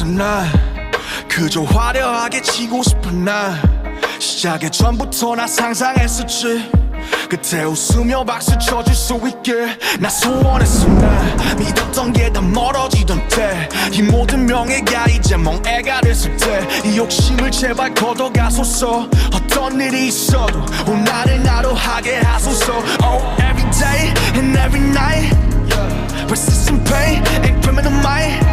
조용했어 난 그저 화려하게 치고 싶은 날 시작의 전부터 나 상상했었지 그때 웃으며 박수 쳐줄 수 있게 나 소원했어 난 믿었던 게 다 멀어지던 때 이 모든 명예가 이제 멍해가 됐을 때 이 욕심을 제발 걷어가소서 어떤 일이 있어도 오늘을 나로 하게 하소서 Oh every day and every night Persistent pain and criminal mind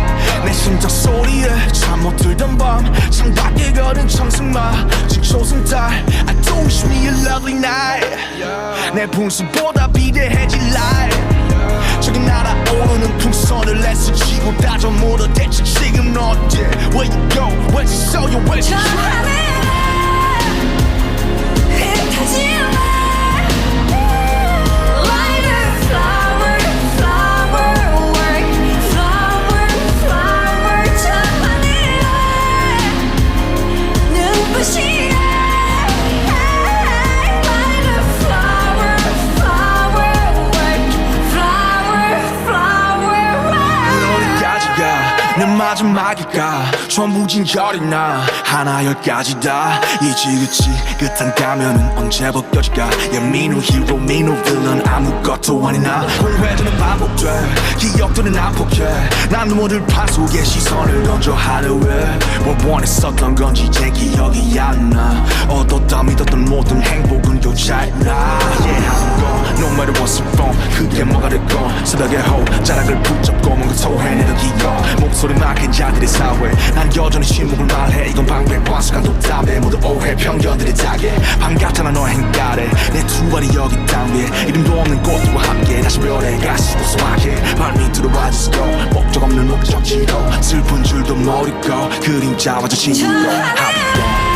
내 심장 소리에 잠 못 들던 밤 창밖에 걸은 청승마 지초승 달 I do wish me a lovely night 내 분수보다 비대해질 life 저기 날아오르는 풍선을 애쓰지고 다져 물어 대체 지금 너 어때 Where you go where'd you show you where'd you 저 하늘에 흩어진 내 마지막일까 전부 진결이 나 하나 열까지 다 이지그치 끝한 가면은 언제 벗겨질까 Yeah me no hero me no villain 아무것도 아닌 나 공회전은 반복돼 기억들은 안 포기해 난 눈물을 판 속에 시선을 던져 하루에 뭘 원했었던 건지 이제 기억이 안 나 얻었다 믿었던 모든 행복은 교차했나 Yeah 하는 거 no matter what's wrong 그게 뭐가 됐건 새벽에 호자락을 붙잡고 뭔가 토해내는 기억 목소리 막힌 자들의 사회 난 여전히 침묵을 말해 이건 방패관수간 독담에 모두 오해 편견들의 자게 반갑잖아 너의 행가래 내 두 발이 여기 땅 위에 이름도 없는 꽃들과 함께 다시 별에 가시고 소확해 발밑으로 와주시고 목적 없는 목적지로 슬픈 줄도 모르고 그림자와 저 친구로 하루도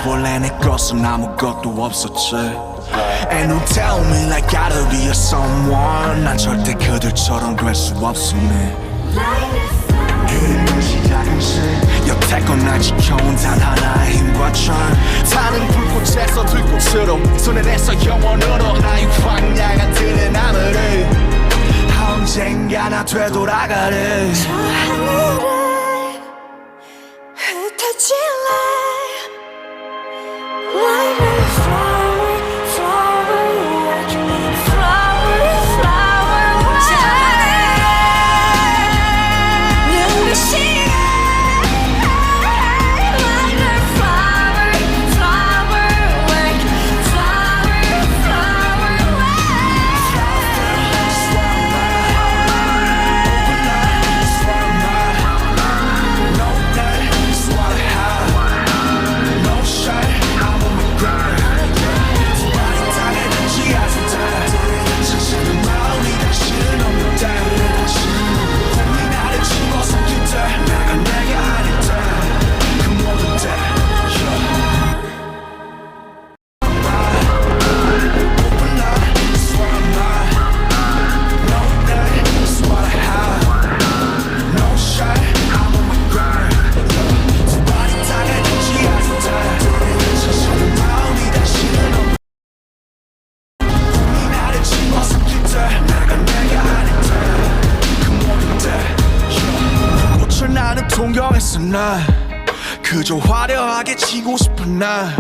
원래 내 것은 아무것도 없었지 And you tell me like gotta be a someone 난 절대 그들처럼 될 수 없음네 그림은 시작임시 여태껏 날 지켜온 단 하나의 힘과 철 타는 불꽃에서 들꽃으로 손에 내서 영원으로 나의 광야가 드는 나무를 언젠가 나 되돌아가래 저 하늘에 흩어질래 Like a flower, flower, flower, flower. 눈부시 Like a flower, flower, flower, flower. 동경했어 난 그저 화려하게 치고 싶은 날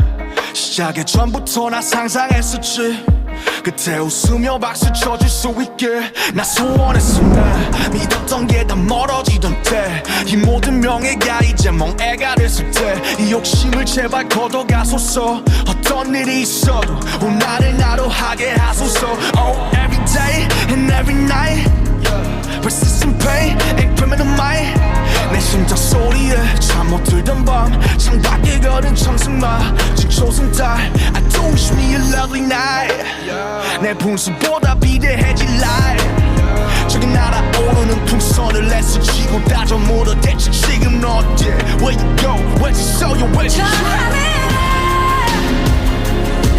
시작의 전부터 나 상상했었지 그때 웃으며 박수 쳐줄 수 있게 나 소원했어 난 믿었던 게 다 멀어지던 때 이 모든 명예가 이제 멍해가 됐을 때 이 욕심을 제발 걷어가소서 어떤 일이 있어도 오늘을 나로 하게 하소서 Oh every day and every night Persistent pain and criminal mind 내 심장 소리에 잠 못 들던 밤 창밖에 걸은 청승마 지초승 달 I do wish me a lovely night 내 분수보다 비대해질 life 저기 날아오르는 풍선을 애쓰지고 다져 물어 대체 지금 너 어때 Where you go where'd you show you where'd you 저 하늘에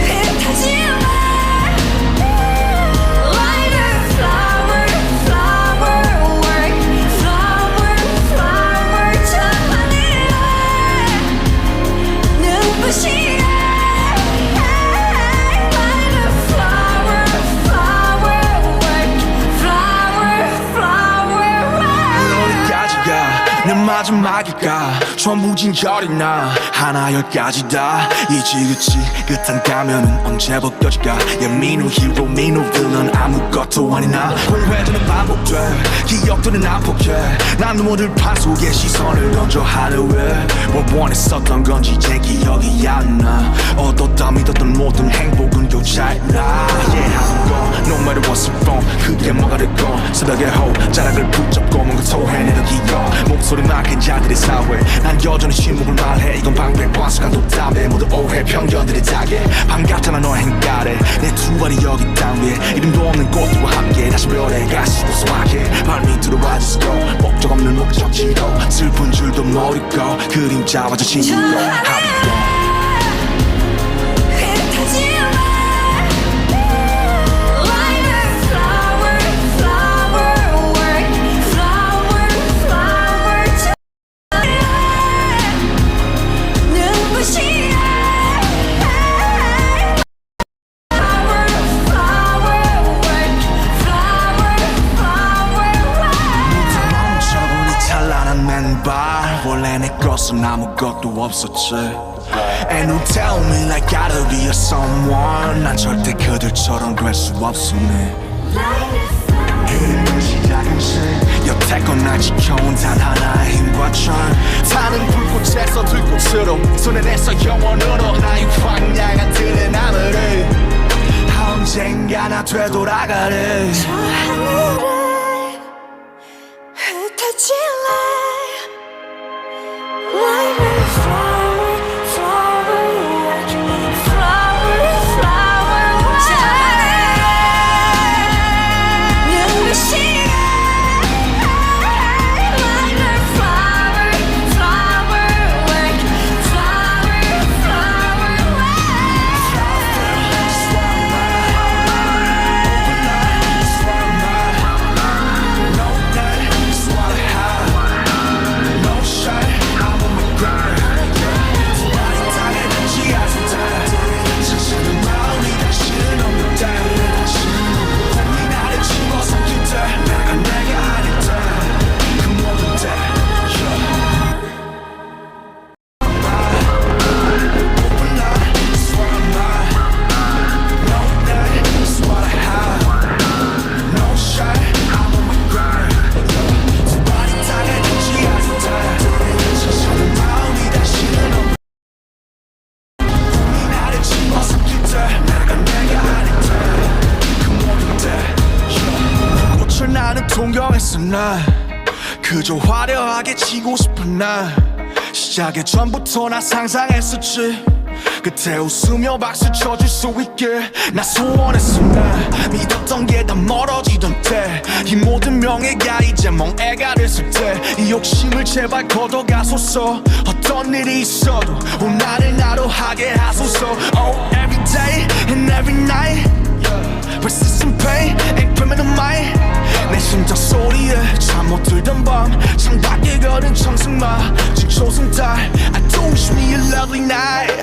흩어질래 Like a flower, flower work Flower, flower 저만이래 눈부시게 Like a flower, flower work Flower, flower work 어디까지가 내 마지막일까 전부 진결이 나 하나 열까지 다 이 지긋지긋한 가면은 언제 벗겨질까 민우 히로 민우 빌런 아무것도 아닌 나 공회전은 반복돼 기억들은 난폭해 난 눈물을 판 속에 시선을 던져 하루에 뭘 원했었던 건지 이제 기억이 안 나 얻었다 믿었던 모든 행복은 교차했나 Yeah 하는 거 No matter what's wrong 그게 뭐가 됐건 새벽에 자락을 붙잡고 뭔가 토해내는 기억 목소리만 큰 자들의 사회 난 여전히 침묵을 말해 이건 방패와 습관도 담배 모두 오해 편견들의 자게 반갑잖아 너의 행가래 내 두 발이 여기 땅 위에 이름도 없는 꽃들과 함께 다시 별에 가시고 소확해 발밑으로 와주시고 목적 없는 목적지로 슬픈 줄도 모르고 그림자와 저 친구로 하루도 원래 내 것은 아무것도 없었지 And you tell me like gotta be a someone 난 절대 그들처럼 될 수 없으네 그 시작은 여태껏 날 지켜온 단 하나의 힘과 천 타는 불꽃에서 들꽃으로 손에 내서 영원으로 나의 황량한 들의 나무를 언젠가 나 되돌아가래 저 하늘에 흩어질래 Like a flower, flower work Flower, flower work 눈부시게 Like a flower, flower work Flower, flower 동경했어 난 그저 화려하게 지고 싶은 날 시작의 전부터 나 상상했었지 그때 웃으며 박수 쳐줄 수 있게 나 소원했어 난 믿었던 게 다 멀어지던 때 이 모든 명예가 이제 멍해가 됐을 때 이 욕심을 제발 걷어가소서 어떤 일이 있어도 나를 나로 하게 하소서 Oh every day and every night Persistent pain and criminal mind 내 심장 소리에 잠 못 들던 밤 창밖에 걸은 청승마 지초승 달 I do wish me a lovely night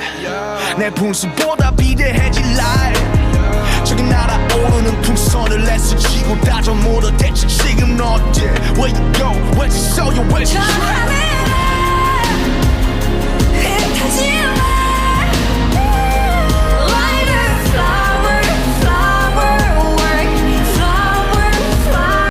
내 분수보다 비대해질 life 저기 날아오르는 풍선을 내스치고 다져 물어 대체 지금 너 어때 Where you go? Where's your soul? Where's your